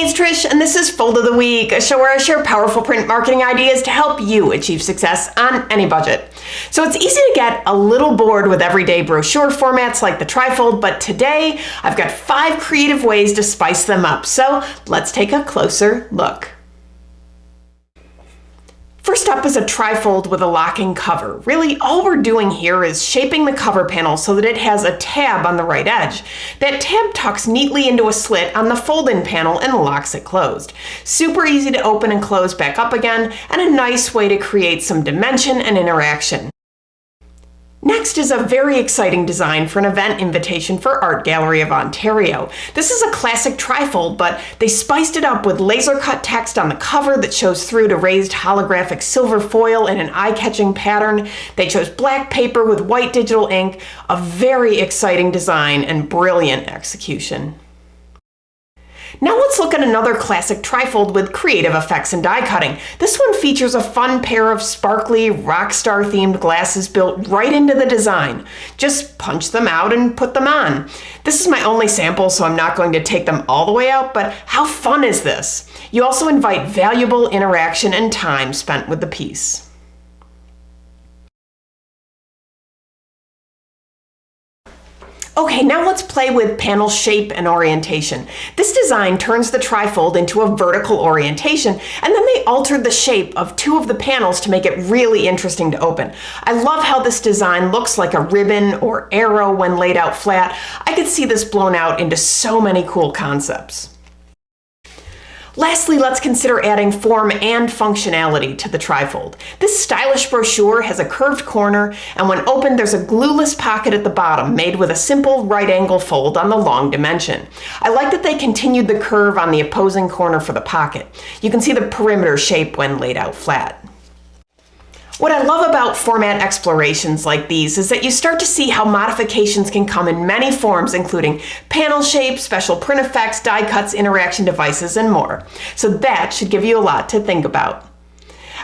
Hey, it's Trish, and this is Fold of the Week, a show where I share powerful print marketing ideas to help you achieve success on any budget. So it's easy to get a little bored with everyday brochure formats like the trifold, but today I've got 5 creative ways to spice them up. So let's take a closer look. First up is a trifold with a locking cover. Really, all we're doing here is shaping the cover panel so that it has a tab on the right edge. That tab tucks neatly into a slit on the fold-in panel and locks it closed. Super easy to open and close back up again, and a nice way to create some dimension and interaction. Next is a very exciting design for an event invitation for Art Gallery of Ontario. This is a classic trifold, but they spiced it up with laser-cut text on the cover that shows through to raised holographic silver foil in an eye-catching pattern. They chose black paper with white digital ink, a very exciting design and brilliant execution. Now let's look at another classic trifold with creative effects and die cutting. This one features a fun pair of sparkly rock star themed glasses built right into the design. Just punch them out and put them on. This is my only sample, so I'm not going to take them all the way out, but how fun is this? You also invite valuable interaction and time spent with the piece. Okay, now let's play with panel shape and orientation. This design turns the trifold into a vertical orientation, and then they altered the shape of 2 of the panels to make it really interesting to open. I love how this design looks like a ribbon or arrow when laid out flat. I could see this blown out into so many cool concepts. Lastly, let's consider adding form and functionality to the trifold. This stylish brochure has a curved corner, and when opened there's a glueless pocket at the bottom made with a simple right angle fold on the long dimension. I like that they continued the curve on the opposing corner for the pocket. You can see the perimeter shape when laid out flat. What I love about format explorations like these is that you start to see how modifications can come in many forms, including panel shapes, special print effects, die cuts, interaction devices, and more. So that should give you a lot to think about.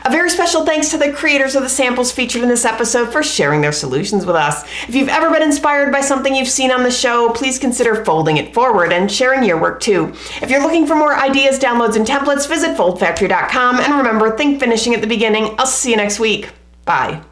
A very special thanks to the creators of the samples featured in this episode for sharing their solutions with us. If you've ever been inspired by something you've seen on the show, please consider folding it forward and sharing your work too. If you're looking for more ideas, downloads, and templates, visit foldfactory.com, and remember, think finishing at the beginning. I'll see you next week. Bye.